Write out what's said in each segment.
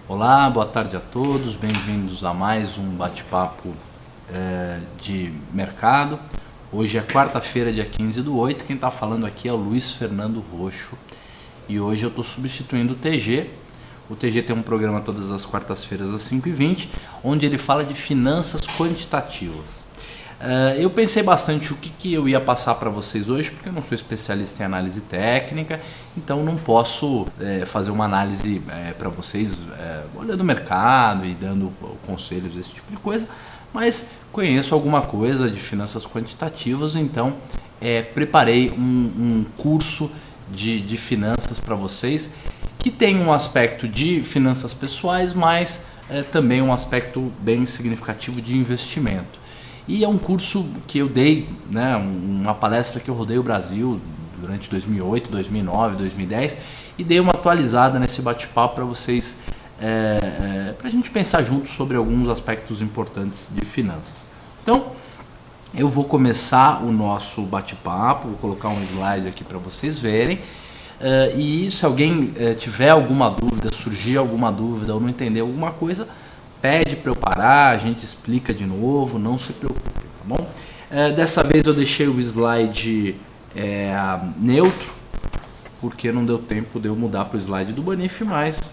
Olá, boa tarde a todos, bem-vindos a mais um bate-papo de mercado. Hoje é quarta-feira, dia 15/8, quem está falando aqui é o Luiz Fernando Roxo e hoje eu estou substituindo o TG. O TG tem um programa todas as quartas-feiras às 5h20, onde ele fala de finanças quantitativas. Eu pensei bastante o que eu ia passar para vocês hoje, porque eu não sou especialista em análise técnica, então não posso fazer uma análise para vocês olhando o mercado e dando conselhos, esse tipo de coisa, mas conheço alguma coisa de finanças quantitativas, então preparei um curso de finanças para vocês, que tem um aspecto de finanças pessoais, mas também um aspecto bem significativo de investimento. E é um curso que eu dei, né, uma palestra que eu rodei o Brasil durante 2008, 2009, 2010 e dei uma atualizada nesse bate-papo para vocês, para a gente pensar juntos sobre alguns aspectos importantes de finanças. Então, eu vou começar o nosso bate-papo, vou colocar um slide aqui para vocês verem. E se alguém tiver alguma dúvida, surgir alguma dúvida ou não entender alguma coisa, pede para eu parar, a gente explica de novo, não se preocupe, tá bom? Dessa vez eu deixei o slide neutro, porque não deu tempo de eu mudar para o slide do Banif, mas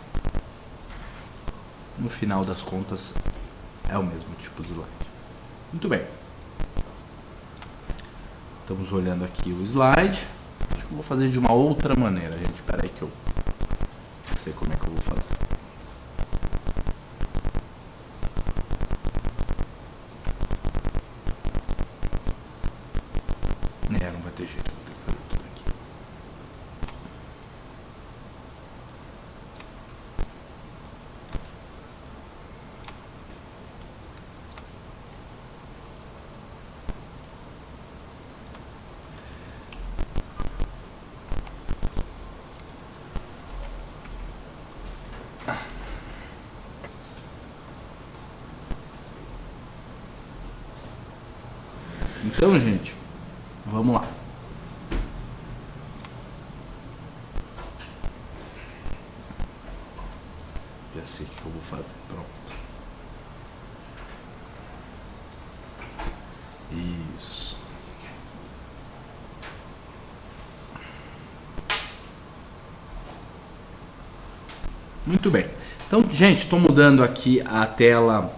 no final das contas é o mesmo tipo de slide. Muito bem. Estamos olhando aqui o slide. Acho que eu vou fazer de uma outra maneira, gente. Espera aí que eu não sei como é que eu vou fazer. Não vai ter jeito, vou ter que fazer tudo aqui. Então, gente, vamos lá. Já sei o que eu vou fazer. Pronto. Isso. Muito bem. Então, gente, estou mudando aqui a tela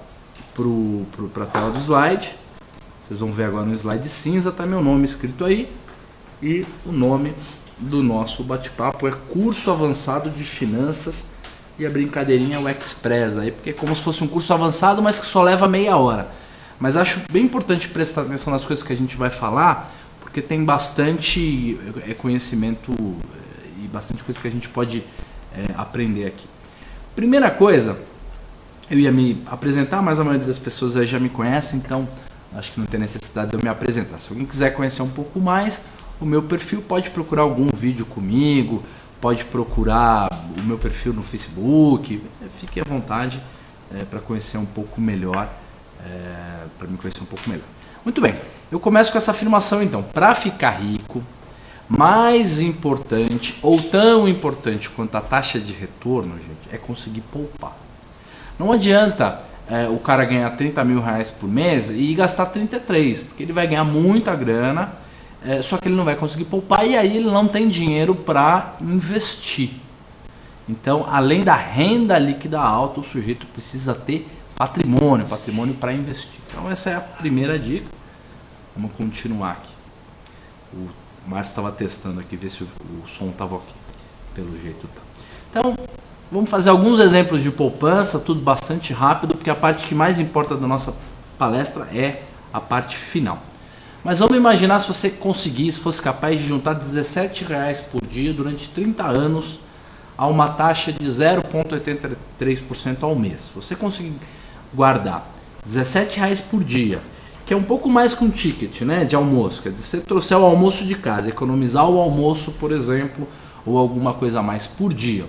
para a tela do slide. Vocês vão ver agora no slide cinza, tá meu nome escrito aí. E o nome do nosso bate-papo é Curso Avançado de Finanças, e a brincadeirinha é o Express aí, porque é como se fosse um curso avançado, mas que só leva meia hora. Mas acho bem importante prestar atenção nas coisas que a gente vai falar, porque tem bastante conhecimento e bastante coisa que a gente pode aprender aqui. Primeira coisa, eu ia me apresentar, mas a maioria das pessoas aí já me conhece, então acho que não tem necessidade de eu me apresentar. Se alguém quiser conhecer um pouco mais o meu perfil, pode procurar algum vídeo comigo, pode procurar o meu perfil no Facebook, fique à vontade para conhecer um pouco melhor, para me conhecer um pouco melhor. Muito bem, eu começo com essa afirmação então. Para ficar rico, mais importante ou tão importante quanto a taxa de retorno, gente, é conseguir poupar. Não adianta o cara ganhar 30 mil reais por mês e gastar 33, porque ele vai ganhar muita grana, só que ele não vai conseguir poupar e aí ele não tem dinheiro para investir. Então, além da renda líquida alta, o sujeito precisa ter patrimônio para investir. Então essa é a primeira dica. Vamos continuar aqui. O Márcio estava testando aqui, ver se o som estava ok. Pelo jeito tá. Então, vamos fazer alguns exemplos de poupança, tudo bastante rápido, porque a parte que mais importa da nossa palestra é a parte final. Mas vamos imaginar se você conseguisse, fosse capaz de juntar R$17 por dia durante 30 anos a uma taxa de 0,83% ao mês. Se você conseguir guardar R$17 por dia, que é um pouco mais que um ticket, né, de almoço, quer dizer, se você trouxer o almoço de casa, economizar o almoço, por exemplo, ou alguma coisa a mais por dia,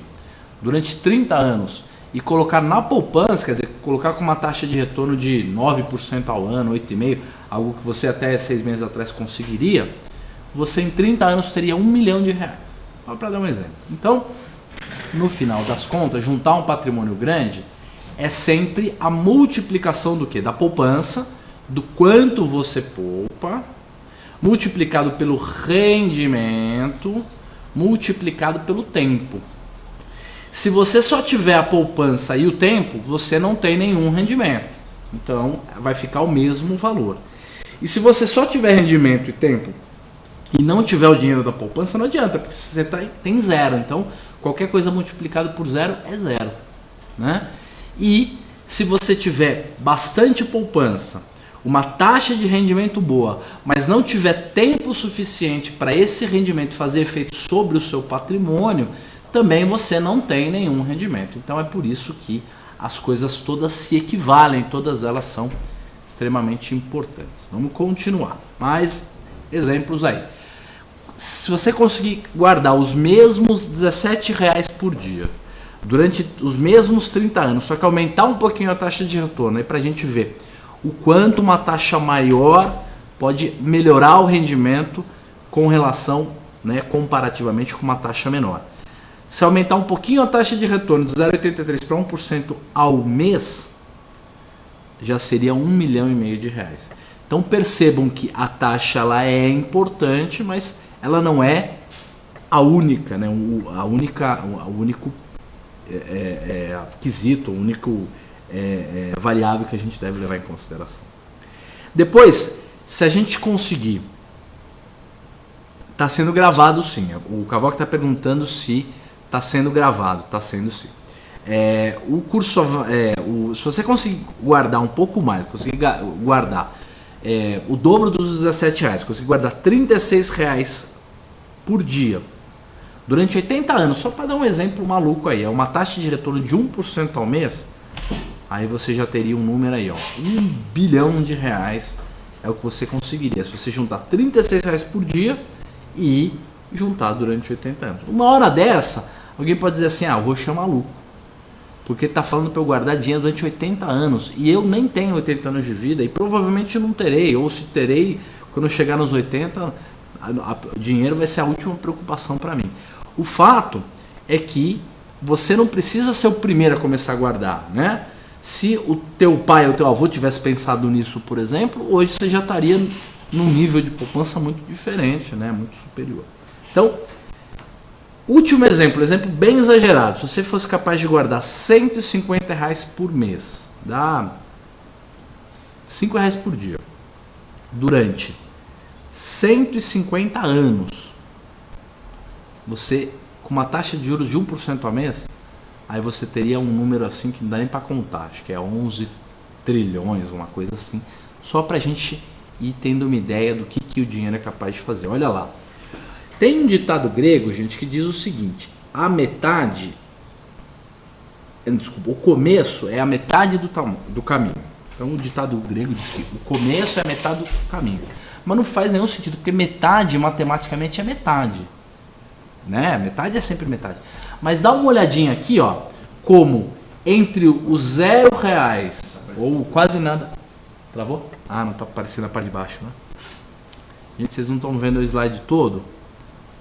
durante 30 anos, e colocar na poupança, quer dizer, colocar com uma taxa de retorno de 9% ao ano, 8,5%, algo que você até 6 meses atrás conseguiria, você em 30 anos teria R$1 milhão. Só para dar um exemplo. Então, no final das contas, juntar um patrimônio grande é sempre a multiplicação do quê? Da poupança, do quanto você poupa, multiplicado pelo rendimento, multiplicado pelo tempo. Se você só tiver a poupança e o tempo, você não tem nenhum rendimento. Então, vai ficar o mesmo valor. E se você só tiver rendimento e tempo e não tiver o dinheiro da poupança, não adianta, porque você tem zero. Então, qualquer coisa multiplicado por zero é zero, né? E se você tiver bastante poupança, uma taxa de rendimento boa, mas não tiver tempo suficiente para esse rendimento fazer efeito sobre o seu patrimônio, também você não tem nenhum rendimento. Então é por isso que as coisas todas se equivalem, todas elas são extremamente importantes. Vamos continuar. Mais exemplos aí. Se você conseguir guardar os mesmos R$17 por dia durante os mesmos 30 anos, só que aumentar um pouquinho a taxa de retorno, aí para a gente ver o quanto uma taxa maior pode melhorar o rendimento com relação, né, comparativamente com uma taxa menor. Se aumentar um pouquinho a taxa de retorno de 0,83 para 1% ao mês, já seria R$1,5 milhão de reais. Então percebam que a taxa ela é importante, mas ela não é a única, né? O único quesito, o único variável que a gente deve levar em consideração. Depois, se a gente conseguir, está sendo gravado sim. O Cavoca está perguntando se está sendo gravado. Está sendo sim. O curso, se você conseguir guardar um pouco mais, conseguir guardar o dobro dos R$17, conseguir guardar R$36 por dia durante 80 anos, só para dar um exemplo maluco aí, é uma taxa de retorno de 1% ao mês, aí você já teria um número aí, ó, R$1 bilhão é o que você conseguiria se você juntar R$36 por dia e juntar durante 80 anos. Uma hora dessa, alguém pode dizer assim, o Roxo é maluco, porque está falando para eu guardar dinheiro durante 80 anos, e eu nem tenho 80 anos de vida, e provavelmente não terei, ou se terei, quando eu chegar nos 80, o dinheiro vai ser a última preocupação para mim. O fato é que você não precisa ser o primeiro a começar a guardar, né? Se o teu pai ou teu avô tivesse pensado nisso, por exemplo, hoje você já estaria num nível de poupança muito diferente, né? Muito superior. Então, último exemplo bem exagerado. Se você fosse capaz de guardar R$150 por mês, dá R$5 por dia, durante 150 anos, você, com uma taxa de juros de 1% ao mês, aí você teria um número assim que não dá nem para contar, acho que é 11 trilhões, uma coisa assim, só para a gente ir tendo uma ideia do que o dinheiro é capaz de fazer. Olha lá. Tem um ditado grego, gente, que diz o seguinte: o começo é a metade do caminho. Então o ditado grego diz que o começo é a metade do caminho. Mas não faz nenhum sentido, porque metade matematicamente é metade, né? Metade é sempre metade. Mas dá uma olhadinha aqui, ó, como entre os R$0 ou quase nada. Travou? Não tá aparecendo a parte de baixo, né? Gente, vocês não estão vendo o slide todo?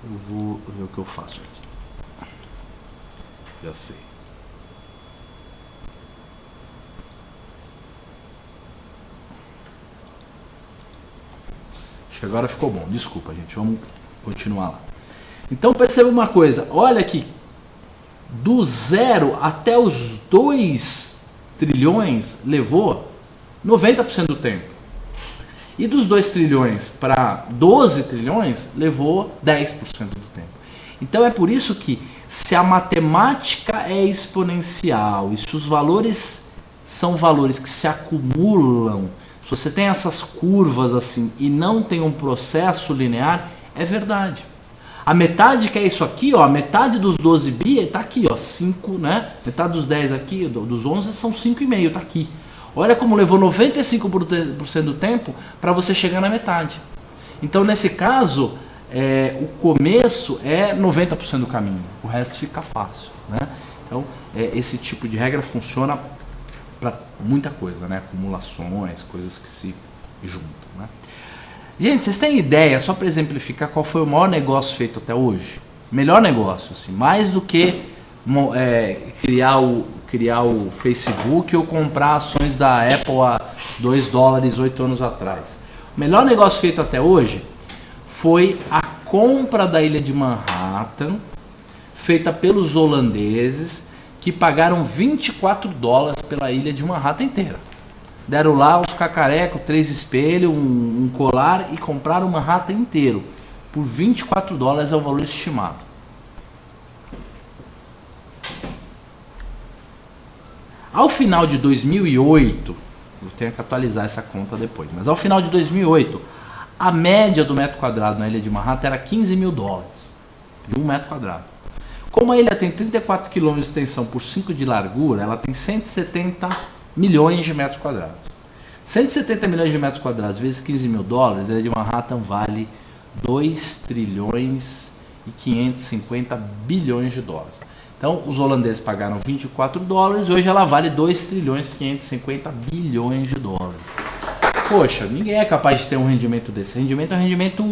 Eu vou ver o que eu faço aqui. Já sei. Acho que agora ficou bom. Desculpa, gente. Vamos continuar lá. Então perceba uma coisa. Olha aqui. Do 0 até os 2 trilhões levou 90% do tempo. E dos 2 trilhões para 12 trilhões levou 10% do tempo. Então é por isso que, se a matemática é exponencial e se os valores são valores que se acumulam, se você tem essas curvas assim e não tem um processo linear, é verdade. A metade, que é isso aqui, ó, a metade dos 12 bi está aqui, ó, 5, né? Metade dos 10 aqui, dos 11 são 5,5, está aqui. Olha como levou 95% do tempo para você chegar na metade. Então, nesse caso, o começo é 90% do caminho, o resto fica fácil, né? Então, esse tipo de regra funciona para muita coisa, né? Acumulações, coisas que se juntam, né? Gente, vocês têm ideia, só para exemplificar, qual foi o maior negócio feito até hoje? Melhor negócio, assim, mais do que criar o Facebook ou comprar ações da Apple a $2 8 anos atrás. O melhor negócio feito até hoje foi a compra da ilha de Manhattan, feita pelos holandeses, que pagaram $24 pela ilha de Manhattan inteira. Deram lá os cacarecos, 3 espelhos, um colar e compraram Manhattan inteiro. Por $24 é o valor estimado. Ao final de 2008, eu tenho que atualizar essa conta depois, mas ao final de 2008, a média do metro quadrado na ilha de Manhattan era $15 mil, de 1 metro quadrado. Como a ilha tem 34 km de extensão por 5 de largura, ela tem 170 milhões de metros quadrados. 170 milhões de metros quadrados vezes $15 mil, a ilha de Manhattan vale 2 trilhões e 550 bilhões de dólares. Então, os holandeses pagaram $24 e hoje ela vale 2 trilhões e 550 bilhões de dólares. Poxa, ninguém é capaz de ter um rendimento desse. Rendimento é um rendimento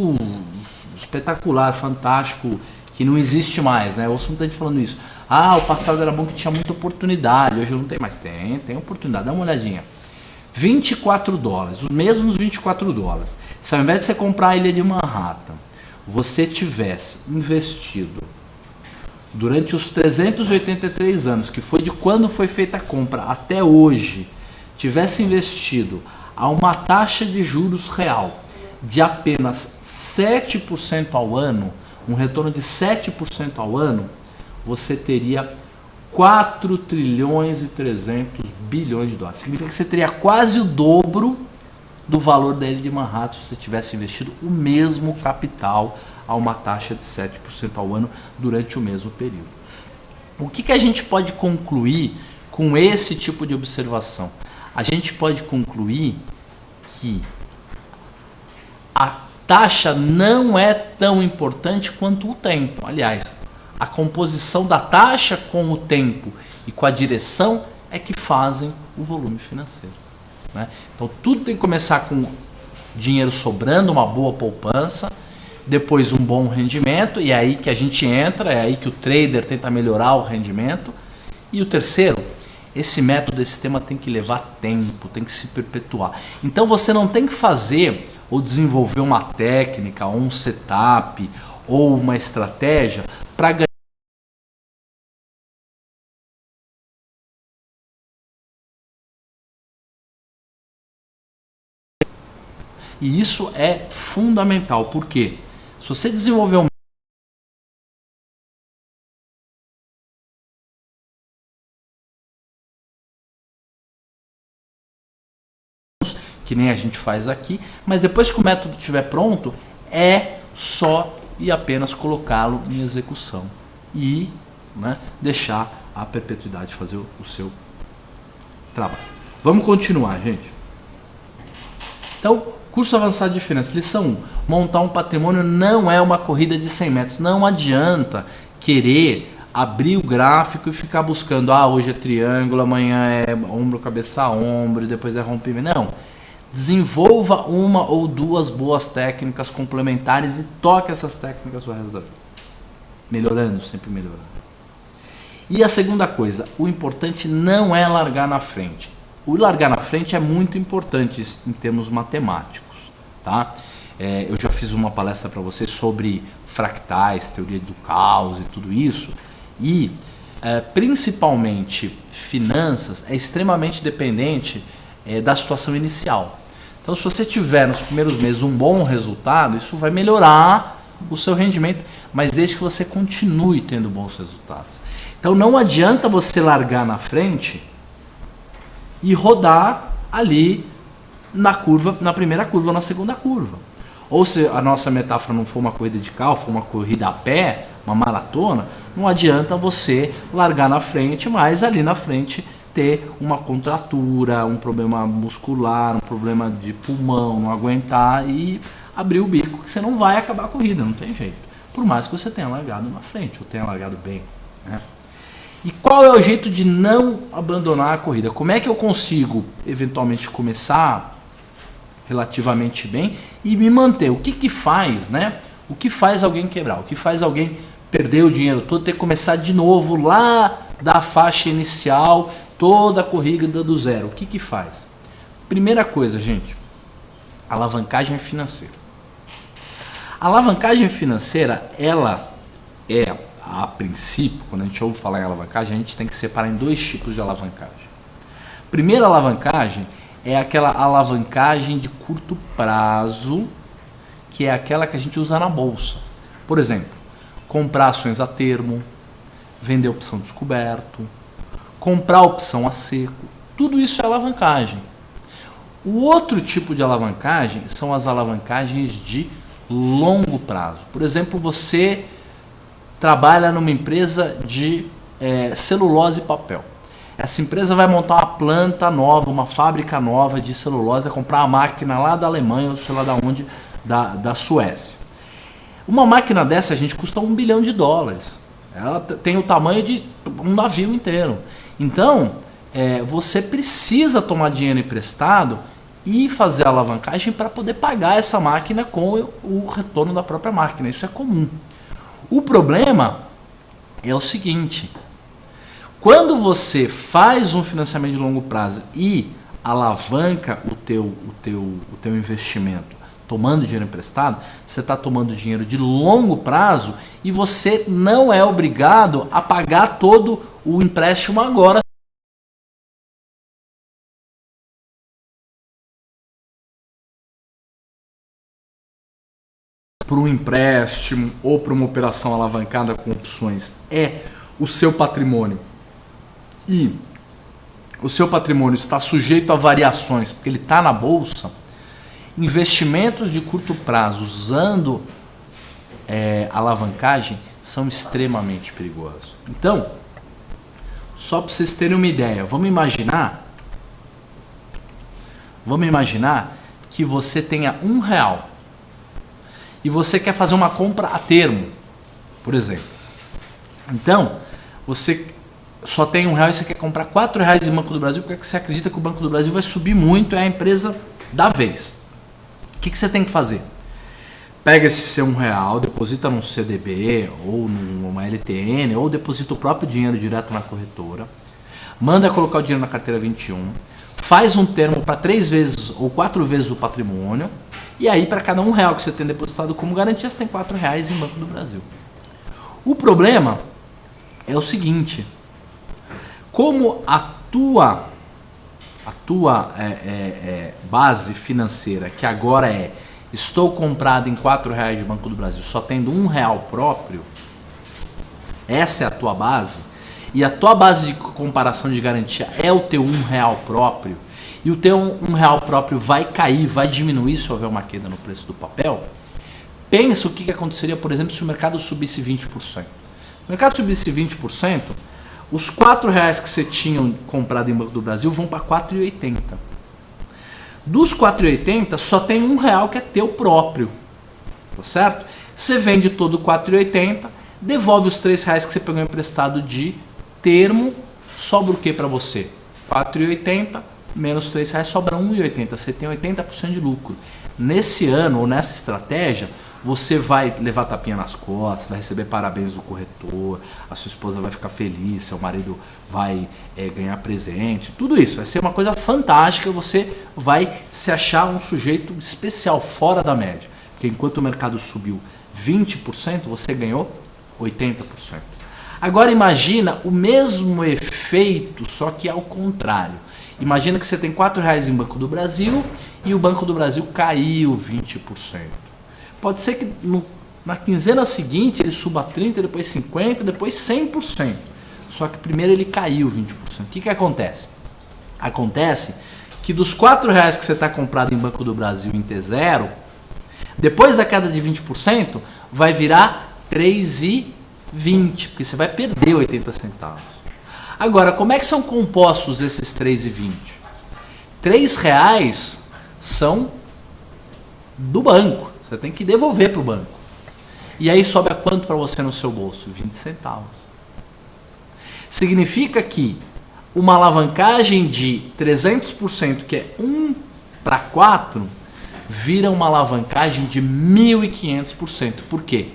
espetacular, fantástico, que não existe mais, né? Eu ouço muita gente falando isso. Ah, o passado era bom que tinha muita oportunidade, hoje não tem mais. Tem oportunidade, dá uma olhadinha. $24, os mesmos $24. Se ao invés de você comprar a ilha de Manhattan, você tivesse investido durante os 383 anos, que foi de quando foi feita a compra até hoje, tivesse investido a uma taxa de juros real de apenas 7% ao ano, um retorno de 7% ao ano, você teria 4 trilhões e 300 bilhões de dólares. Significa que você teria quase o dobro do valor da ilha de Manhattan se você tivesse investido o mesmo capital a uma taxa de 7% ao ano durante o mesmo período. O que a gente pode concluir com esse tipo de observação? A gente pode concluir que a taxa não é tão importante quanto o tempo. Aliás, a composição da taxa com o tempo e com a direção é que fazem o volume financeiro, né? Então tudo tem que começar com dinheiro sobrando, uma boa poupança, depois um bom rendimento, e é aí que a gente entra, é aí que o trader tenta melhorar o rendimento. E o terceiro, esse método, esse sistema tem que levar tempo, tem que se perpetuar. Então você não tem que fazer ou desenvolver uma técnica, ou um setup, ou uma estratégia para ganhar. E isso é fundamental, porque se você desenvolver um que nem a gente faz aqui, mas depois que o método estiver pronto, é só e apenas colocá-lo em execução e, né, deixar a perpetuidade fazer o seu trabalho. Vamos continuar, gente. Então, curso avançado de finanças, lição 1. Montar um patrimônio não é uma corrida de 100 metros. Não adianta querer abrir o gráfico e ficar buscando, hoje é triângulo, amanhã é ombro, cabeça, ombro, depois é rompimento. Não. Desenvolva uma ou duas boas técnicas complementares e toque essas técnicas o resto da vida. Melhorando, sempre melhorando. E a segunda coisa, o importante não é largar na frente. O largar na frente é muito importante em termos matemáticos, tá? Eu já fiz uma palestra para vocês sobre fractais, teoria do caos e tudo isso. E principalmente finanças é extremamente dependente da situação inicial. Então, se você tiver nos primeiros meses um bom resultado, isso vai melhorar o seu rendimento, mas desde que você continue tendo bons resultados. Então, não adianta você largar na frente e rodar ali na curva, na primeira curva ou na segunda curva. Ou se a nossa metáfora não for uma corrida de carro, for uma corrida a pé, uma maratona, não adianta você largar na frente, mas ali na frente ter uma contratura, um problema muscular, um problema de pulmão, não aguentar e abrir o bico, que você não vai acabar a corrida, não tem jeito. Por mais que você tenha largado na frente, ou tenha largado bem, né? E qual é o jeito de não abandonar a corrida? Como é que eu consigo, eventualmente, começar relativamente bem e me manter? O que faz, né? O que faz alguém quebrar? O que faz alguém perder o dinheiro todo, ter que começar de novo lá da faixa inicial, toda a corrida do zero. O que que faz? Primeira coisa, gente, alavancagem financeira. A alavancagem financeira, ela é, a princípio, quando a gente ouve falar em alavancagem, a gente tem que separar em dois tipos de alavancagem. Primeira alavancagem é aquela alavancagem de curto prazo, que é aquela que a gente usa na bolsa. Por exemplo, comprar ações a termo, vender opção descoberto, comprar opção a seco, tudo isso é alavancagem. O outro tipo de alavancagem são as alavancagens de longo prazo. Por exemplo, você trabalha numa empresa de celulose e papel. Essa empresa vai montar uma planta nova, uma fábrica nova de celulose, vai comprar uma máquina lá da Alemanha, ou sei lá da onde, da Suécia. Uma máquina dessa, gente, custa $1 bilhão. Ela tem o tamanho de um navio inteiro. Então, você precisa tomar dinheiro emprestado e fazer a alavancagem para poder pagar essa máquina com o retorno da própria máquina. Isso é comum. O problema é o seguinte: quando você faz um financiamento de longo prazo e alavanca o teu investimento tomando dinheiro emprestado, você está tomando dinheiro de longo prazo e você não é obrigado a pagar todo o empréstimo agora. Para um empréstimo ou para uma operação alavancada com opções é o seu patrimônio. E o seu patrimônio está sujeito a variações, porque ele está na bolsa. Investimentos de curto prazo usando alavancagem são extremamente perigosos. Então, só para vocês terem uma ideia, vamos imaginar que você tenha R$1 e você quer fazer uma compra a termo, por exemplo. Então, você só tem R$1 e você quer comprar R$4 em Banco do Brasil, porque você acredita que o Banco do Brasil vai subir muito, é a empresa da vez. O que você tem que fazer? Pega esse seu R$1, deposita num CDB ou numa LTN, ou deposita o próprio dinheiro direto na corretora, manda colocar o dinheiro na carteira 21, faz um termo para 3 vezes ou 4 vezes o patrimônio, e aí para cada R$1 que você tem depositado como garantia, você tem R$4 em Banco do Brasil. O problema é o seguinte: como a tua base financeira, que agora estou comprado em R$4 de Banco do Brasil, só tendo R$1 próprio, essa é a tua base, e a tua base de comparação de garantia é o teu R$1 próprio, e o teu R$1 próprio vai cair, vai diminuir se houver uma queda no preço do papel, pensa o que aconteceria, por exemplo, se o mercado subisse 20%. Se o mercado subisse 20%, os R$4 que você tinha comprado em Banco do Brasil vão para R$4,80. Dos R$4,80, só tem R$1 que é teu próprio. Tá certo? Você vende todo R$4,80, devolve os R$3 que você pegou emprestado de termo, sobra o que para você? R$4,80 menos R$3 sobra R$1,80. Você tem 80% de lucro. Nesse ano ou nessa estratégia, você vai levar tapinha nas costas, vai receber parabéns do corretor, a sua esposa vai ficar feliz, seu marido vai ganhar presente, tudo isso vai ser uma coisa fantástica, você vai se achar um sujeito especial, fora da média, porque enquanto o mercado subiu 20%, você ganhou 80%. Agora imagina o mesmo efeito, só que ao contrário. Imagina que você tem R$4 em Banco do Brasil e o Banco do Brasil caiu 20%. Pode ser que na quinzena seguinte ele suba 30%, depois 50%, depois 100%. Só que primeiro ele caiu 20%. O que acontece? Acontece que dos R$4 que você está comprado em Banco do Brasil em T0, depois da queda de 20%, vai virar R$3,20, porque você vai perder 80 centavos. Agora, como é que são compostos esses R$3,20? R$3 são do banco. Você tem que devolver para o banco. E aí sobra quanto para você no seu bolso? 20 centavos. Significa que uma alavancagem de 300%, que é 1 para 4, vira uma alavancagem de 1.500%. Por quê?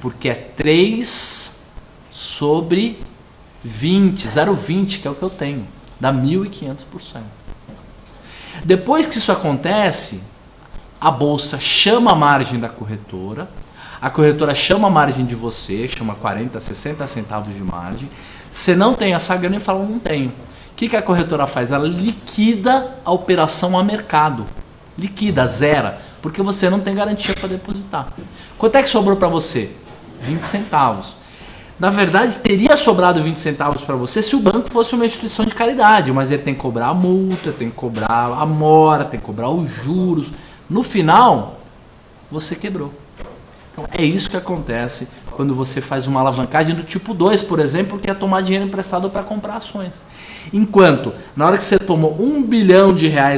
Porque é 3 sobre 20, 0,20, que é o que eu tenho. Dá 1.500%. Depois que isso acontece, a bolsa chama a margem da corretora, a corretora chama a margem de você, chama 40, 60 centavos de margem. Você não tem essa grana e fala, não tenho. O que a corretora faz? Ela liquida a operação a mercado. Liquida, zera, porque você não tem garantia para depositar. Quanto é que sobrou para você? 20 centavos. Na verdade, teria sobrado 20 centavos para você se o banco fosse uma instituição de caridade, mas ele tem que cobrar a multa, tem que cobrar a mora, tem que cobrar os juros. No final, você quebrou. Então, é isso que acontece quando você faz uma alavancagem do tipo 2, por exemplo, que é tomar dinheiro emprestado para comprar ações. Enquanto, na hora que você tomou R$1 bilhão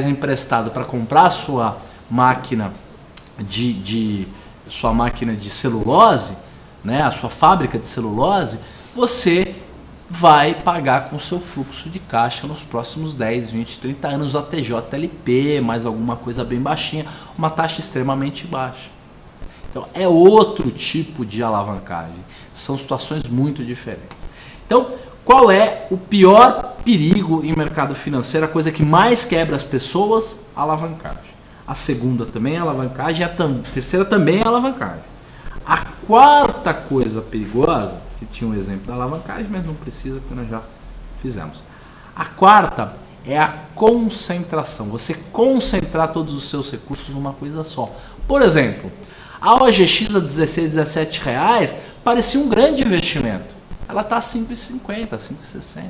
emprestado para comprar a sua máquina de celulose, né, a sua fábrica de celulose, você vai pagar com o seu fluxo de caixa nos próximos 10, 20, 30 anos a TJLP, mais alguma coisa bem baixinha, uma taxa extremamente baixa. Então é outro tipo de alavancagem, são situações muito diferentes. Então, qual é o pior perigo em mercado financeiro, a coisa que mais quebra as pessoas? A alavancagem. A segunda também é alavancagem, a terceira também é alavancagem. A quarta coisa perigosa, que tinha um exemplo da alavancagem, mas não precisa, porque nós já fizemos. A quarta é a concentração. Você concentrar todos os seus recursos numa coisa só. Por exemplo, a OGX a 16, 17 reais parecia um grande investimento. Ela está a 5,50, 5,60.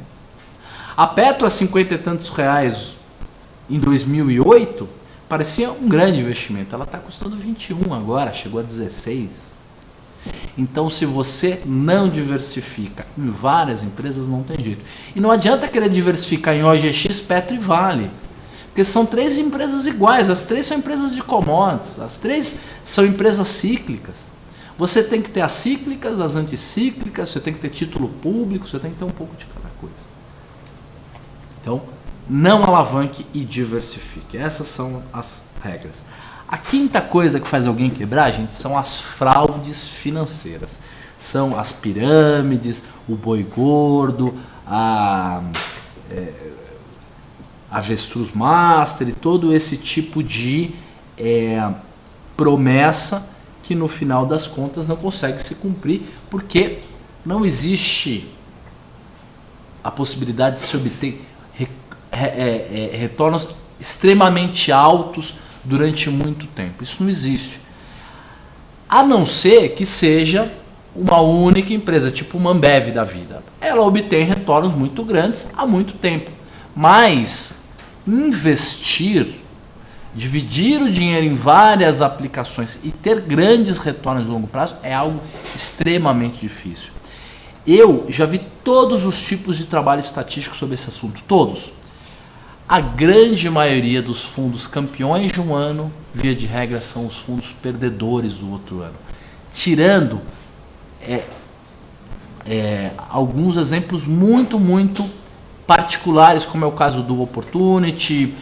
A Petro a 50 e tantos reais em 2008 parecia um grande investimento. Ela está custando 21 agora, chegou a 16. Então, se você não diversifica em várias empresas, não tem jeito. E não adianta querer diversificar em OGX, Petro e Vale. Porque são 3 empresas iguais, as 3 são empresas de commodities, as 3 são empresas cíclicas. Você tem que ter as cíclicas, as anticíclicas, você tem que ter título público, você tem que ter um pouco de cada coisa. Então, não alavanque e diversifique. Essas são as regras. A quinta coisa que faz alguém quebrar, gente, são as fraudes financeiras. São as pirâmides, o boi gordo, a avestruz master e todo esse tipo de promessa que no final das contas não consegue se cumprir, porque não existe a possibilidade de se obter retornos extremamente altos durante muito tempo. Isso não existe. A não ser que seja uma única empresa, tipo uma Ambev da vida. Ela obtém retornos muito grandes há muito tempo. Mas investir, dividir o dinheiro em várias aplicações e ter grandes retornos a longo prazo é algo extremamente difícil. Eu já vi todos os tipos de trabalho estatístico sobre esse assunto, todos. A grande maioria dos fundos campeões de um ano, via de regra, são os fundos perdedores do outro ano. Tirando alguns exemplos muito particulares, como é o caso do Opportunity,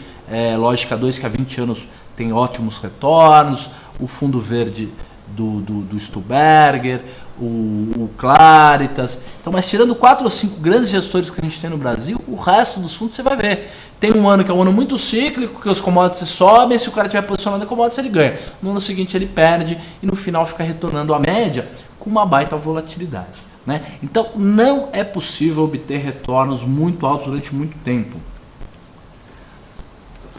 Lógica 2, que há 20 anos tem ótimos retornos, o fundo verde do Stuberger, o Claritas. Então, mas tirando 4 ou 5 grandes gestores que a gente tem no Brasil, o resto dos fundos você vai ver. Tem um ano que é um ano muito cíclico, que os commodities sobem, se o cara estiver posicionado em commodities ele ganha. No ano seguinte ele perde e no final fica retornando a média com uma baita volatilidade, né? Então não é possível obter retornos muito altos durante muito tempo.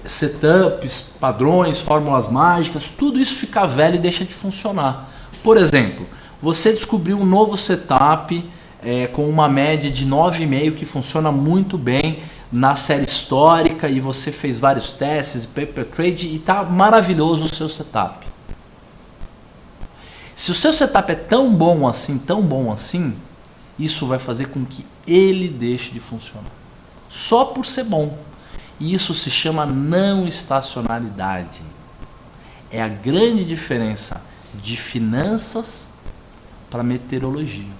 Setups, padrões, fórmulas mágicas, tudo isso fica velho e deixa de funcionar. Por exemplo, você descobriu um novo setup com uma média de 9,5 que funciona muito bem na série histórica e você fez vários testes, paper trade e está maravilhoso o seu setup. Se o seu setup é tão bom assim, isso vai fazer com que ele deixe de funcionar. Só por ser bom. E isso se chama não estacionalidade. É a grande diferença de finanças para meteorologia.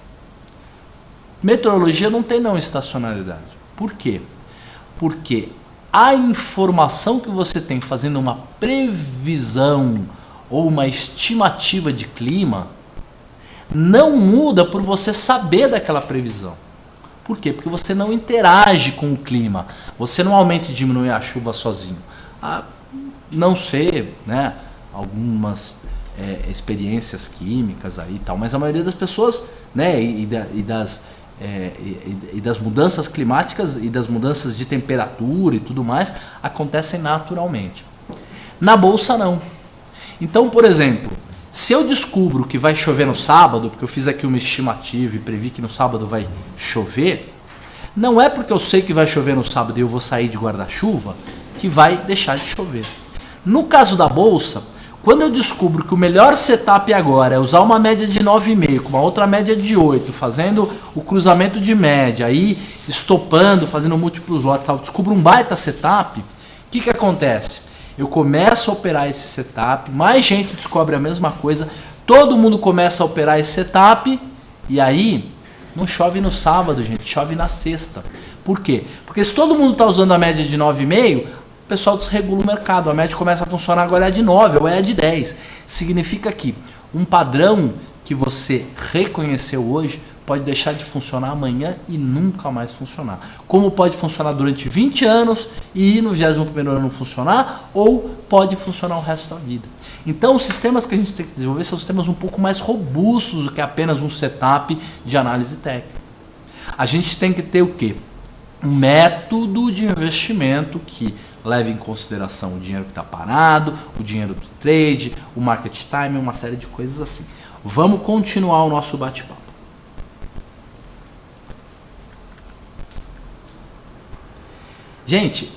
Meteorologia não tem não estacionalidade. Por quê? Porque a informação que você tem fazendo uma previsão ou uma estimativa de clima não muda por você saber daquela previsão. Por quê? Porque você não interage com o clima. Você não aumenta e diminui a chuva sozinho. A não ser, né, algumas experiências químicas aí e tal, mas a maioria das pessoas, né, e das mudanças climáticas e das mudanças de temperatura e tudo mais acontecem naturalmente. Na bolsa não. Então, por exemplo, se eu descubro que vai chover no sábado, porque eu fiz aqui uma estimativa e previ que no sábado vai chover, não é porque eu sei que vai chover no sábado e eu vou sair de guarda-chuva que vai deixar de chover. No caso da bolsa, quando eu descubro que o melhor setup agora é usar uma média de 9,5 com uma outra média de 8, fazendo o cruzamento de média, aí estopando, fazendo múltiplos lotes, tal, descubro um baita setup, o que acontece? Eu começo a operar esse setup, mais gente descobre a mesma coisa, todo mundo começa a operar esse setup, e aí não chove no sábado, gente, chove na sexta. Por quê? Porque se todo mundo está usando a média de 9,5, o pessoal desregula o mercado, a média começa a funcionar agora é a de 9 ou é a de 10. Significa que um padrão que você reconheceu hoje pode deixar de funcionar amanhã e nunca mais funcionar. Como pode funcionar durante 20 anos e no 21º ano não funcionar, ou pode funcionar o resto da vida. Então os sistemas que a gente tem que desenvolver são sistemas um pouco mais robustos do que apenas um setup de análise técnica. A gente tem que ter o quê? Um método de investimento que leve em consideração o dinheiro que está parado, o dinheiro do trade, o market time, uma série de coisas assim. Vamos continuar o nosso bate-papo. Gente,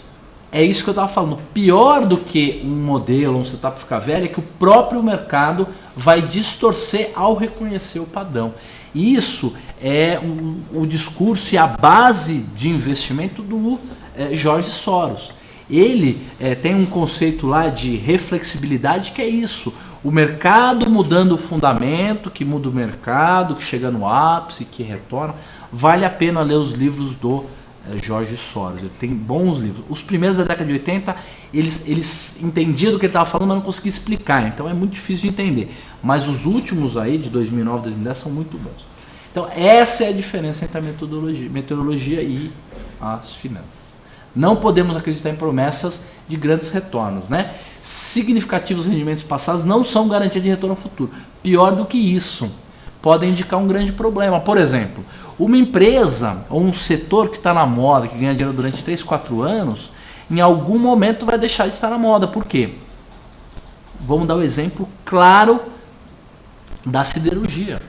é isso que eu estava falando. Pior do que um modelo, um setup ficar velho, é que o próprio mercado vai distorcer ao reconhecer o padrão. E isso é o discurso e a base de investimento do George Soros. Ele tem um conceito lá de reflexibilidade, que é isso. O mercado mudando o fundamento, que muda o mercado, que chega no ápice, que retorna. Vale a pena ler os livros do George Soros. Ele tem bons livros. Os primeiros da década de 80, eles entendiam do que ele estava falando, mas não conseguiam explicar. Então é muito difícil de entender. Mas os últimos aí, de 2009, 2010, são muito bons. Então essa é a diferença entre a meteorologia e as finanças. Não podemos acreditar em promessas de grandes retornos, né? Significativos rendimentos passados não são garantia de retorno futuro. Pior do que isso, podem indicar um grande problema. Por exemplo, uma empresa ou um setor que está na moda, que ganha dinheiro durante 3, 4 anos, em algum momento vai deixar de estar na moda. Por quê? Vamos dar o exemplo claro da siderurgia.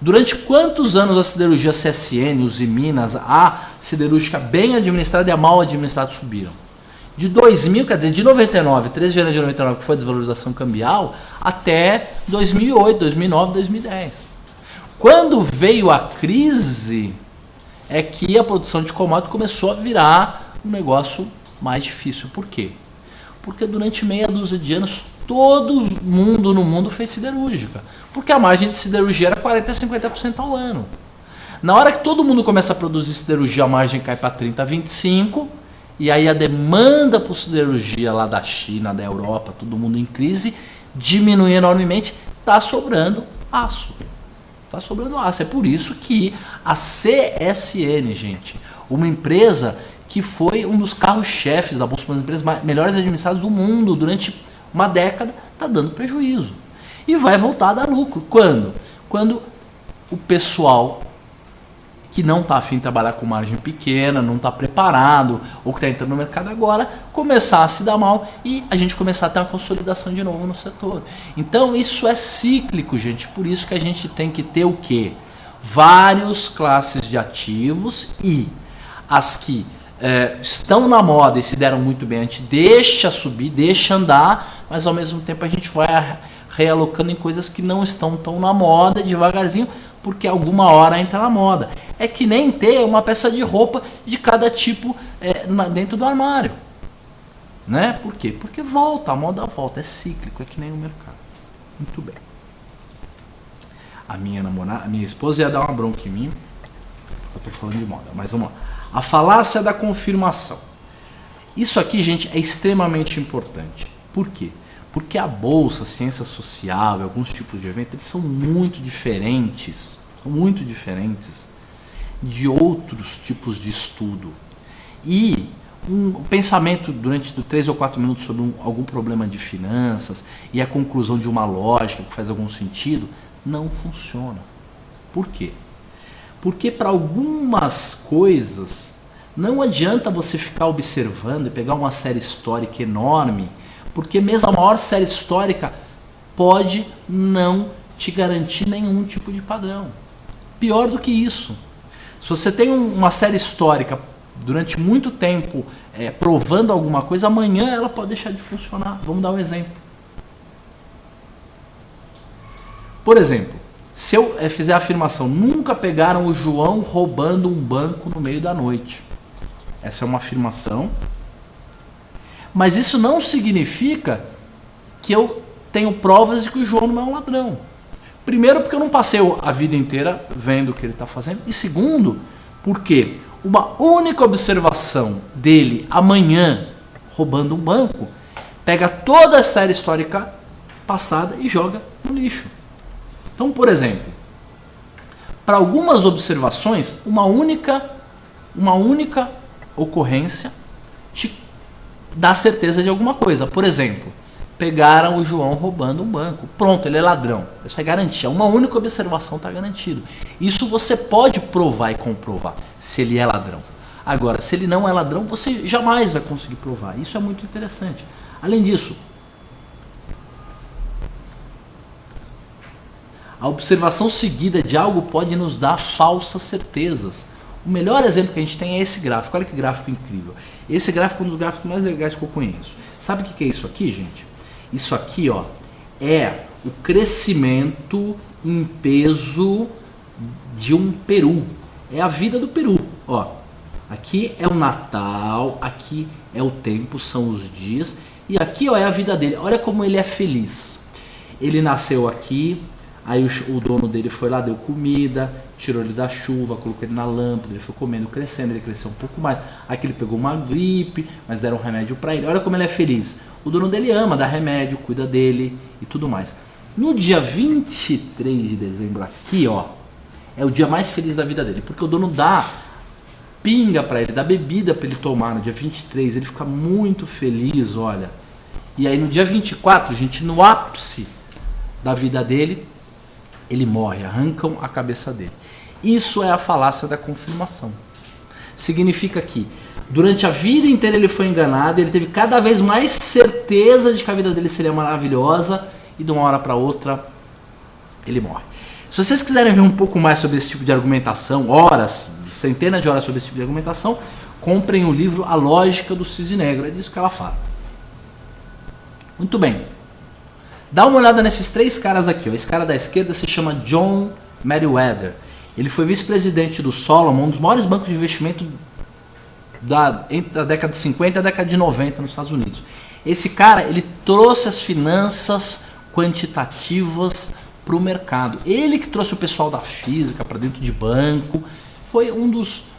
Durante quantos anos a siderurgia CSN, Usiminas, a siderúrgica bem administrada e a mal administrada subiram? De 2000, quer dizer, de 99, 13 de janeiro de 99, que foi a desvalorização cambial, até 2008, 2009, 2010. Quando veio a crise, é que a produção de commodity começou a virar um negócio mais difícil. Por quê? Porque durante meia dúzia de anos, todo mundo no mundo fez siderúrgica. Porque a margem de siderurgia era 40% a 50% ao ano. Na hora que todo mundo começa a produzir siderurgia, a margem cai para 30% a 25%. E aí a demanda por siderurgia lá da China, da Europa, todo mundo em crise, diminui enormemente, está sobrando aço. Está sobrando aço. É por isso que a CSN, gente, uma empresa que foi um dos carros-chefes da Bolsa, uma das empresas melhores administradas do mundo durante uma década, está dando prejuízo. E vai voltar a dar lucro. Quando? Quando o pessoal que não está afim de trabalhar com margem pequena, não está preparado, ou que está entrando no mercado agora, começar a se dar mal e a gente começar a ter uma consolidação de novo no setor. Então isso é cíclico, gente. Por isso que a gente tem que ter o quê? Várias classes de ativos e as que estão na moda e se deram muito bem, a gente deixa subir, deixa andar, mas ao mesmo tempo a gente vai realocando em coisas que não estão tão na moda devagarzinho, porque alguma hora entra na moda. É que nem ter uma peça de roupa de cada tipo dentro do armário. Né? Por quê? Porque volta, a moda volta, é cíclico, é que nem o mercado. Muito bem. A minha esposa ia dar uma bronca em mim, eu estou falando de moda, mas vamos lá. A falácia da confirmação. Isso aqui, gente, é extremamente importante. Por quê? Porque a bolsa, a ciência social e alguns tipos de eventos, eles são muito diferentes de outros tipos de estudo. E um pensamento durante 3 ou 4 minutos sobre algum problema de finanças e a conclusão de uma lógica que faz algum sentido, não funciona. Por quê? Porque para algumas coisas não adianta você ficar observando e pegar uma série histórica enorme, porque mesmo a maior série histórica pode não te garantir nenhum tipo de padrão. Pior do que isso, se você tem uma série histórica durante muito tempo provando alguma coisa, amanhã ela pode deixar de funcionar. Vamos dar um exemplo. Por exemplo, se eu fizer a afirmação, nunca pegaram o João roubando um banco no meio da noite. Essa é uma afirmação. Mas isso não significa que eu tenho provas de que o João não é um ladrão. Primeiro, porque eu não passei a vida inteira vendo o que ele está fazendo. E segundo, porque uma única observação dele amanhã roubando um banco pega toda a série histórica passada e joga no lixo. Então, por exemplo, para algumas observações, uma única ocorrência te dá certeza de alguma coisa. Por exemplo, pegaram o João roubando um banco. Pronto, ele é ladrão. Isso é garantia. Uma única observação está garantido. Isso você pode provar e comprovar se ele é ladrão. Agora, se ele não é ladrão, você jamais vai conseguir provar. Isso é muito interessante. Além disso, a observação seguida de algo pode nos dar falsas certezas. O melhor exemplo que a gente tem é esse gráfico. Olha que gráfico incrível. Esse gráfico é um dos gráficos mais legais que eu conheço. Sabe o que é isso aqui, gente? Isso aqui, ó, é o crescimento em peso de um peru. É a vida do peru. Ó, aqui é o Natal, aqui é o tempo, são os dias. E aqui, ó, é a vida dele. Olha como ele é feliz. Ele nasceu aqui. Aí o dono dele foi lá, deu comida, tirou ele da chuva, colocou ele na lâmpada, ele foi comendo, crescendo, ele cresceu um pouco mais. Aqui ele pegou uma gripe, mas deram um remédio para ele. Olha como ele é feliz. O dono dele ama, dá remédio, cuida dele e tudo mais. No dia 23 de dezembro aqui, ó, é o dia mais feliz da vida dele, porque o dono dá pinga para ele, dá bebida para ele tomar no dia 23, ele fica muito feliz, olha. E aí no dia 24, gente, no ápice da vida dele, ele morre, arrancam a cabeça dele. Isso é a falácia da confirmação. Significa que durante a vida inteira ele foi enganado, ele teve cada vez mais certeza de que a vida dele seria maravilhosa e de uma hora para outra ele morre. Se vocês quiserem ver um pouco mais sobre esse tipo de argumentação, horas, centenas de horas sobre esse tipo de argumentação, comprem o livro A Lógica do Cisne Negro, é disso que ela fala. Muito bem. Dá uma olhada nesses 3 caras aqui. Ó. Esse cara da esquerda se chama John Meriwether. Ele foi vice-presidente do Solomon, um dos maiores bancos de investimento entre a década de 50 e a década de 90 nos Estados Unidos. Esse cara, ele trouxe as finanças quantitativas para o mercado. Ele que trouxe o pessoal da física para dentro de banco. Foi um dos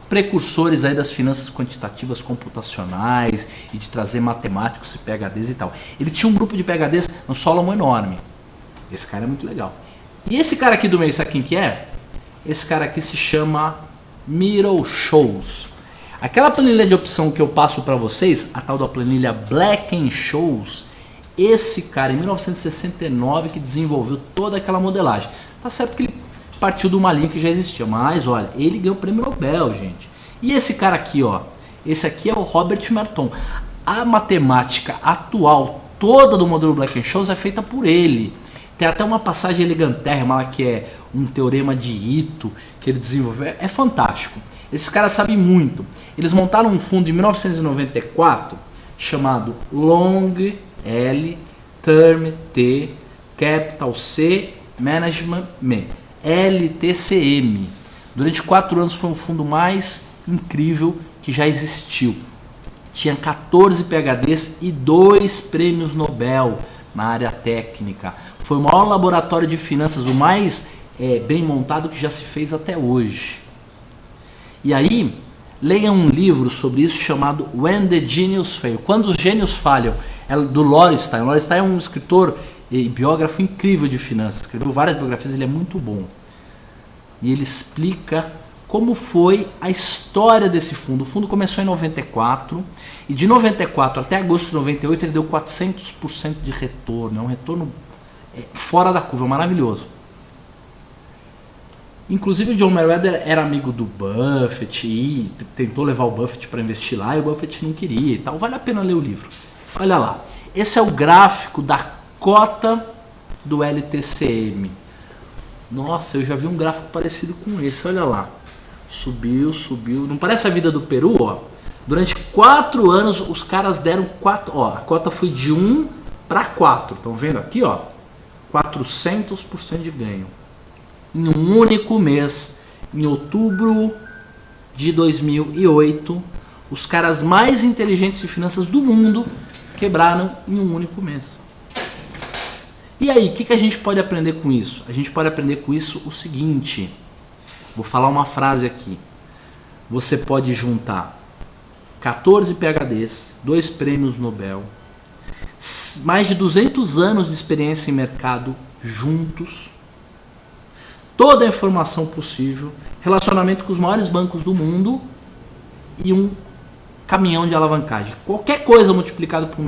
precursores aí das finanças quantitativas computacionais e de trazer matemáticos e PhDs e tal. Ele tinha um grupo de PhDs no Solomon enorme. Esse cara é muito legal. E esse cara aqui do meio, sabe quem que é? Esse cara aqui se chama Meadow-Scholes. Aquela planilha de opção que eu passo para vocês, a tal da planilha Black-Scholes, esse cara em 1969 que desenvolveu toda aquela modelagem. Tá certo que ele partiu de uma linha que já existia, mas olha, ele ganhou o prêmio Nobel, gente. E esse cara aqui, ó, esse aqui é o Robert Merton. A matemática atual toda do modelo Black-Scholes é feita por ele. Tem até uma passagem elegantérrima lá que é um teorema de Ito que ele desenvolveu. É fantástico. Esses caras sabem muito. Eles montaram um fundo em 1994 chamado Long L Term T Capital C Management M, LTCM. Durante 4 anos foi um fundo mais incrível que já existiu. Tinha 14 PhDs e 2 prêmios Nobel na área técnica. Foi o maior laboratório de finanças, o mais bem montado que já se fez até hoje. E aí, Leiam um livro sobre isso chamado When the Genius Fail. Quando os gênios falham. É do Lowenstein. Lowenstein é um escritor e biógrafo incrível de finanças. Escreveu várias biografias, ele é muito bom. E ele explica como foi a história desse fundo. O fundo começou em 94 e de 94 até agosto de 98 ele deu 400% de retorno. É um retorno fora da curva, maravilhoso. Inclusive o John Meriwether era amigo do Buffett e tentou levar o Buffett para investir lá e o Buffett não queria e tal. Vale a pena ler o livro. Olha lá, esse é o gráfico da cota do LTCM. Nossa, eu já vi um gráfico parecido com esse, olha lá. Subiu, subiu. Não parece a vida do Peru, ó? Durante 4 anos os caras deram 4, ó, a cota foi de 1 para 4. Estão vendo aqui, ó? 400% de ganho. Em um único mês, em outubro de 2008, os caras mais inteligentes de finanças do mundo quebraram em um único mês. E aí, o que a gente pode aprender com isso? A gente pode aprender com isso o seguinte. Vou falar uma frase aqui. Você pode juntar 14 PhDs, 2 prêmios Nobel, mais de 200 anos de experiência em mercado juntos, toda a informação possível, relacionamento com os maiores bancos do mundo e um caminhão de alavancagem. Qualquer coisa multiplicado por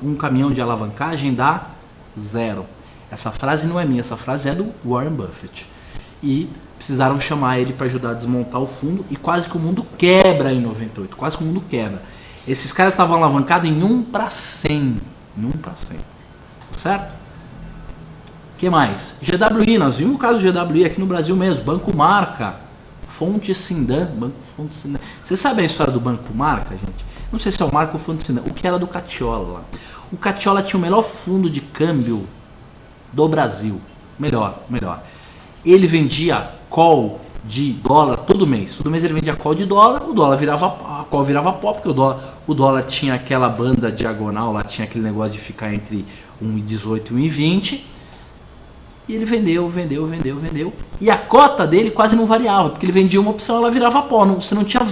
um caminhão de alavancagem dá 0. Essa frase não é minha, essa frase é do Warren Buffett. E precisaram chamar ele para ajudar a desmontar o fundo e quase que o mundo quebra em 98. Quase que o mundo quebra. Esses caras estavam alavancados em 1 para 100. Em 1 para 100. Certo? O que mais? GWI, nós vimos o caso do GWI aqui no Brasil mesmo. Banco Marca. Fonte Sindan. Banco Fonte Sindan. Vocês sabem a história do Banco Marca, gente? Não sei se é o Marco ou Fonte Sindan. O que era do Catiola lá. O Catiola tinha o melhor fundo de câmbio do Brasil. Melhor. Ele vendia call de dólar todo mês. Todo mês ele vendia call de dólar, a call virava pó, porque o dólar tinha aquela banda diagonal, lá tinha aquele negócio de ficar entre 1,18 e 1,20. E ele vendeu. E a cota dele quase não variava, porque ele vendia uma opção, ela virava pó. Você não tinha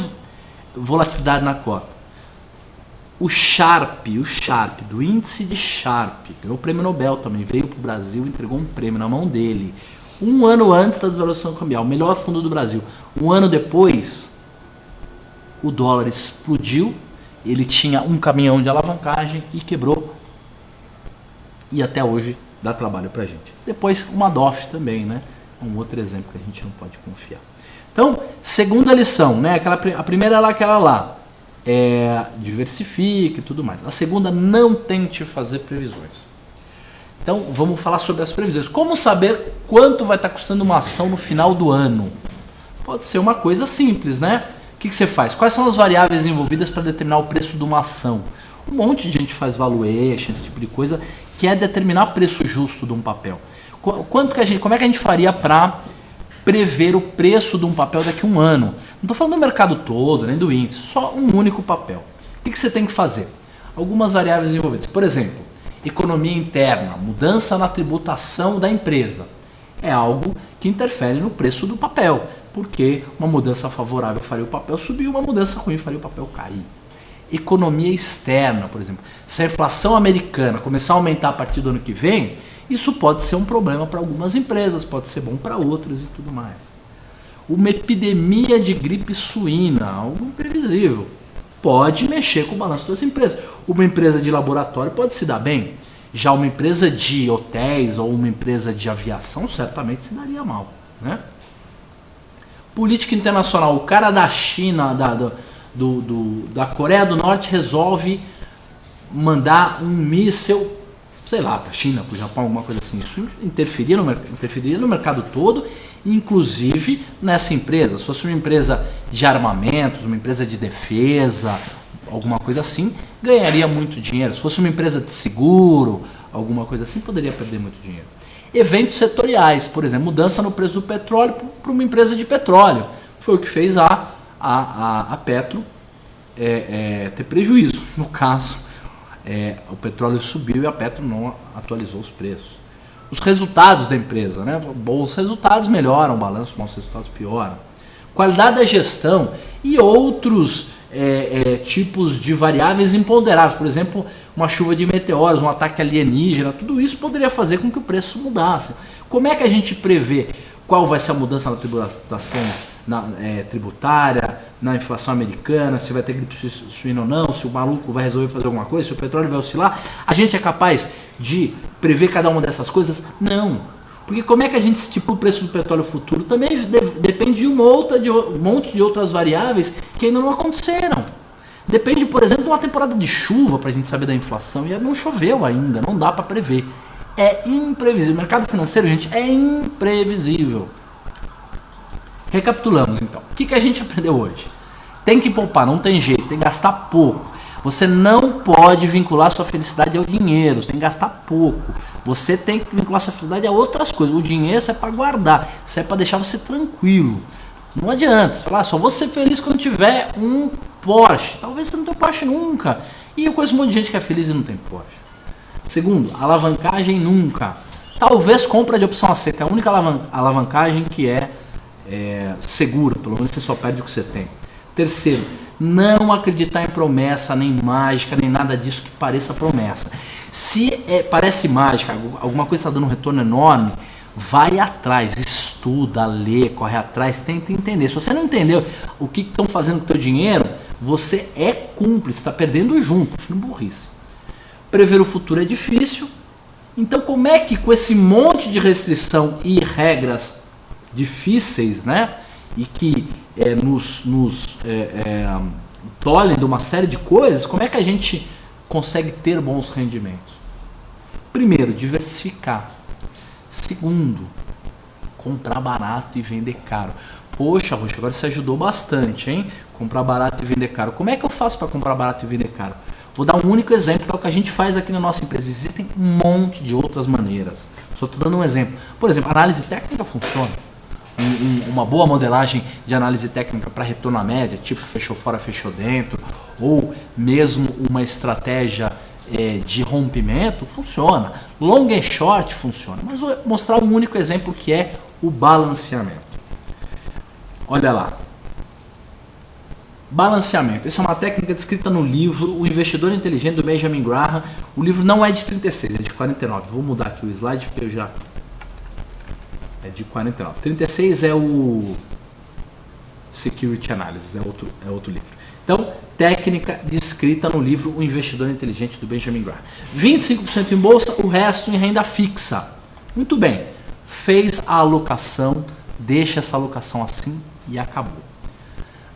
volatilidade na cota. O Sharpe, do índice de Sharpe, ganhou o prêmio Nobel também, veio para o Brasil, entregou um prêmio na mão dele. 1 ano antes da desvalorização cambial, o melhor fundo do Brasil. 1 ano depois, o dólar explodiu, ele tinha um caminhão de alavancagem e quebrou. E até hoje dá trabalho pra gente. Depois o Madoff também, né? Um outro exemplo que a gente não pode confiar. Então, segunda lição, né? A primeira era aquela lá. Diversifique e tudo mais. A segunda, não tente fazer previsões. Então, vamos falar sobre as previsões. Como saber quanto vai estar custando uma ação no final do ano? Pode ser uma coisa simples, né? O que você faz? Quais são as variáveis envolvidas para determinar o preço de uma ação? Um monte de gente faz valuation, esse tipo de coisa, que é determinar o preço justo de um papel. Como é que a gente faria para prever o preço de um papel daqui a um ano? Não estou falando do mercado todo, nem do índice, só um único papel. O que você tem que fazer? Algumas variáveis envolvidas. Por exemplo, economia interna, mudança na tributação da empresa. É algo que interfere no preço do papel, porque uma mudança favorável faria o papel subir, uma mudança ruim faria o papel cair. Economia externa, por exemplo. Se a inflação americana começar a aumentar a partir do ano que vem, isso pode ser um problema para algumas empresas, pode ser bom para outras e tudo mais. Uma epidemia de gripe suína, algo imprevisível, pode mexer com o balanço das empresas. Uma empresa de laboratório pode se dar bem, já uma empresa de hotéis ou uma empresa de aviação certamente se daria mal, né? Política internacional, o cara da China, da Coreia do Norte resolve mandar um míssil, sei lá, para a China, para o Japão, alguma coisa assim. Isso interferia no mercado todo, inclusive nessa empresa. Se fosse uma empresa de armamentos, uma empresa de defesa, alguma coisa assim, ganharia muito dinheiro. Se fosse uma empresa de seguro, alguma coisa assim, poderia perder muito dinheiro. Eventos setoriais, por exemplo, mudança no preço do petróleo para uma empresa de petróleo. Foi o que fez a Petro ter prejuízo. No caso, o petróleo subiu e a Petro não atualizou os preços. Os resultados da empresa, né? Bons resultados melhoram o balanço, maus resultados pioram. Qualidade da gestão e outros tipos de variáveis imponderáveis. Por exemplo, uma chuva de meteoros, um ataque alienígena, tudo isso poderia fazer com que o preço mudasse. Como é que a gente prevê qual vai ser a mudança na tributação tributária, na inflação americana, se vai ter gripe suína ou não, se o maluco vai resolver fazer alguma coisa, se o petróleo vai oscilar? A gente é capaz de prever cada uma dessas coisas? Não. Porque como é que a gente estipula o preço do petróleo futuro? Também depende de um monte de outras variáveis que ainda não aconteceram. Depende, por exemplo, de uma temporada de chuva para a gente saber da inflação. E não choveu ainda, não dá para prever. É imprevisível. O mercado financeiro, gente, é imprevisível. Recapitulamos, então. O que a gente aprendeu hoje? Tem que poupar, não tem jeito, tem que gastar pouco. Você não pode vincular sua felicidade ao dinheiro, você tem que gastar pouco. Você tem que vincular sua felicidade a outras coisas. O dinheiro isso é para guardar, isso é para deixar você tranquilo. Não adianta, você falar, só vou ser feliz quando tiver um Porsche. Talvez você não tenha Porsche nunca. E eu conheço um monte de gente que é feliz e não tem Porsche. Segundo, alavancagem nunca. Talvez compra de opção a seca, é a única alavancagem que é segura, pelo menos você só perde o que você tem. Terceiro, não acreditar em promessa, nem mágica, nem nada disso que pareça promessa. Se parece mágica, alguma coisa está dando um retorno enorme, vai atrás, estuda, lê, corre atrás, tenta entender. Se você não entendeu o que estão fazendo com o teu dinheiro, você é cúmplice, está perdendo junto, fim burrice. Prever o futuro é difícil, então como é que com esse monte de restrição e regras difíceis, né, e que nos tolhem de uma série de coisas, como é que a gente consegue ter bons rendimentos? Primeiro, diversificar. Segundo, comprar barato e vender caro. Poxa, Rocha, agora você ajudou bastante, hein? Comprar barato e vender caro. Como é que eu faço para comprar barato e vender caro? Vou dar um único exemplo, que é o que a gente faz aqui na nossa empresa. Existem um monte de outras maneiras. Só estou dando um exemplo. Por exemplo, análise técnica funciona. Uma boa modelagem de análise técnica para retorno à média, tipo fechou fora, fechou dentro, ou mesmo uma estratégia de rompimento, funciona. Long and short funciona. Mas vou mostrar um único exemplo que é o balanceamento. Olha lá. Balanceamento. Essa é uma técnica descrita no livro O Investidor Inteligente do Benjamin Graham. O livro não é de 36, é de 49. Vou mudar aqui o slide porque eu já... É de 49. 36 é o Security Analysis, é outro livro. Então, técnica descrita no livro O Investidor Inteligente do Benjamin Graham. 25% em bolsa, o resto em renda fixa. Muito bem. Fez a alocação, deixa essa alocação assim e acabou.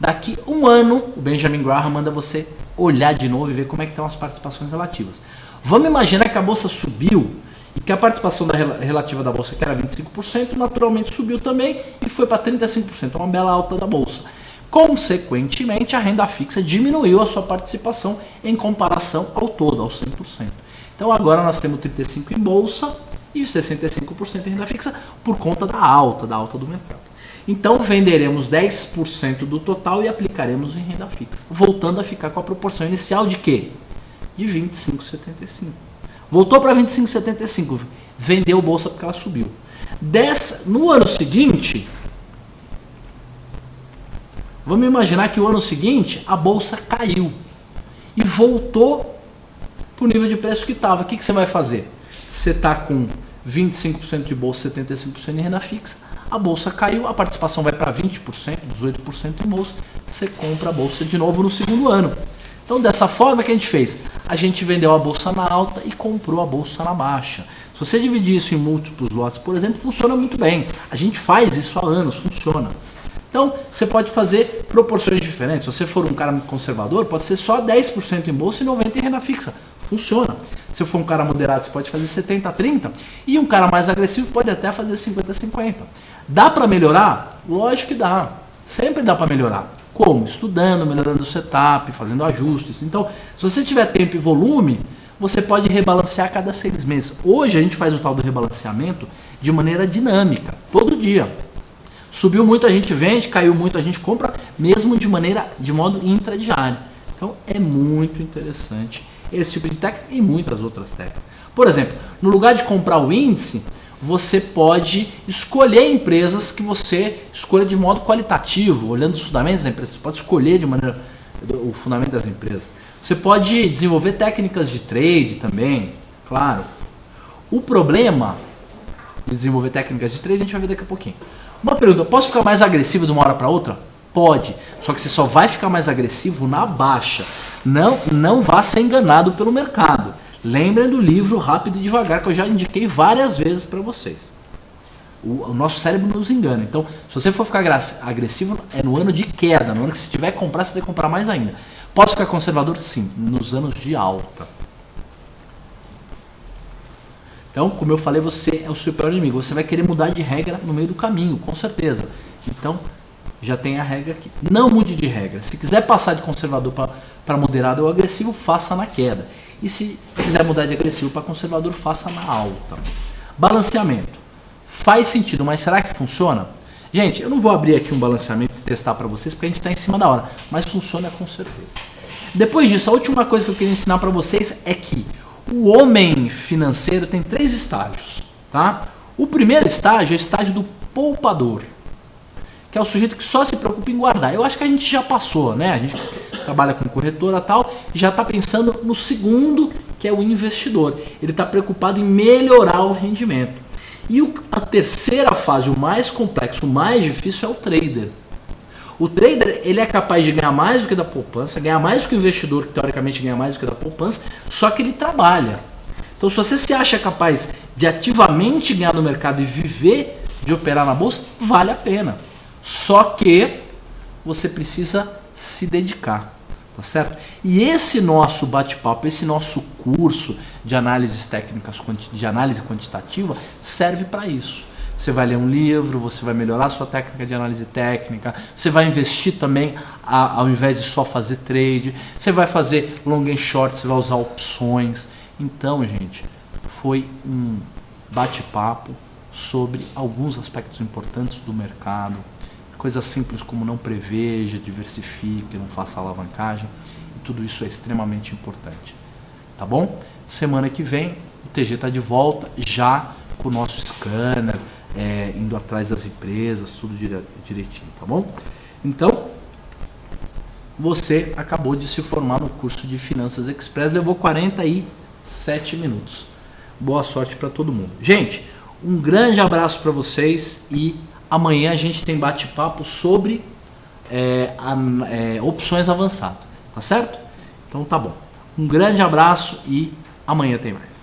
Daqui um ano, o Benjamin Graham manda você olhar de novo e ver como é que estão as participações relativas. Vamos imaginar que a bolsa subiu e que a participação relativa da bolsa, que era 25%, naturalmente subiu também e foi para 35%, uma bela alta da bolsa. Consequentemente, a renda fixa diminuiu a sua participação em comparação ao todo, aos 100%. Então agora nós temos 35% em bolsa e 65% em renda fixa por conta da alta do mercado. Então venderemos 10% do total e aplicaremos em renda fixa, voltando a ficar com a proporção inicial de quê? De 25,75. Voltou para 25,75, vendeu bolsa porque ela subiu. No ano seguinte, vamos imaginar que o ano seguinte a bolsa caiu e voltou para o nível de preço que estava. O que você vai fazer? Você está com 25% de bolsa, 75% em renda fixa, a bolsa caiu, a participação vai para 20%, 18% em bolsa, você compra a bolsa de novo no segundo ano. Então, dessa forma que a gente fez, a gente vendeu a bolsa na alta e comprou a bolsa na baixa. Se você dividir isso em múltiplos lotes, por exemplo, funciona muito bem. A gente faz isso há anos, funciona. Então, você pode fazer proporções diferentes. Se você for um cara muito conservador, pode ser só 10% em bolsa e 90% em renda fixa. Funciona. Se for um cara moderado, você pode fazer 70-30. E um cara mais agressivo pode até fazer 50-50. Dá para melhorar? Lógico que dá. Sempre dá para melhorar. Como? Estudando, melhorando o setup, fazendo ajustes. Então, se você tiver tempo e volume, você pode rebalancear a cada 6 meses. Hoje a gente faz o tal do rebalanceamento de maneira dinâmica, todo dia. Subiu muito, a gente vende, caiu muito, a gente compra, mesmo de modo intradiário. Então é muito interessante esse tipo de técnica e muitas outras técnicas. Por exemplo, no lugar de comprar o índice, você pode escolher empresas que você escolha de modo qualitativo, olhando os fundamentos da empresa. Você pode escolher de maneira o fundamento das empresas. Você pode desenvolver técnicas de trade também, claro. O problema de desenvolver técnicas de trade a gente vai ver daqui a pouquinho. Uma pergunta, posso ficar mais agressivo de uma hora para outra? Pode, só que você só vai ficar mais agressivo na baixa. Não vá ser enganado pelo mercado. Lembrem do livro Rápido e Devagar, que eu já indiquei várias vezes para vocês. O nosso cérebro nos engana. Então, se você for ficar agressivo, é no ano de queda. No ano que você tiver que comprar, você tem que comprar mais ainda. Posso ficar conservador? Sim, nos anos de alta. Então, como eu falei, você é o seu pior inimigo. Você vai querer mudar de regra no meio do caminho, com certeza. Então, já tem a regra aqui. Não mude de regra. Se quiser passar de conservador para moderado ou agressivo, faça na queda. E se quiser mudar de agressivo para conservador, faça na alta. Balanceamento. Faz sentido, mas será que funciona? Gente, eu não vou abrir aqui um balanceamento e testar para vocês, porque a gente está em cima da hora. Mas funciona com certeza. Depois disso, a última coisa que eu queria ensinar para vocês é que o homem financeiro tem 3 estágios. Tá? O primeiro estágio é o estágio do poupador, que é o sujeito que só se preocupa em guardar. Eu acho que a gente já passou, né? A gente trabalha com corretora e tal, e já está pensando no segundo, que é o investidor. Ele está preocupado em melhorar o rendimento. E a terceira fase, o mais complexo, o mais difícil, é o trader. O trader, ele é capaz de ganhar mais do que da poupança, ganhar mais do que o investidor, que teoricamente ganha mais do que da poupança, só que ele trabalha. Então, se você se acha capaz de ativamente ganhar no mercado e viver de operar na bolsa, vale a pena. Só que você precisa se dedicar, tá certo? E esse nosso bate-papo, esse nosso curso de análises técnicas, de análise quantitativa, serve para isso. Você vai ler um livro, você vai melhorar a sua técnica de análise técnica, você vai investir também ao invés de só fazer trade, você vai fazer long and short, você vai usar opções. Então, gente, foi um bate-papo sobre alguns aspectos importantes do mercado. Coisas simples como não preveja, diversifique, não faça alavancagem. E tudo isso é extremamente importante. Tá bom? Semana que vem o TG está de volta já com o nosso scanner, indo atrás das empresas, tudo direitinho, tá bom? Então, você acabou de se formar no curso de Finanças Express, levou 47 minutos. Boa sorte para todo mundo. Gente, um grande abraço para vocês e amanhã a gente tem bate-papo sobre opções avançadas, tá certo? Então tá bom. Um grande abraço e amanhã tem mais.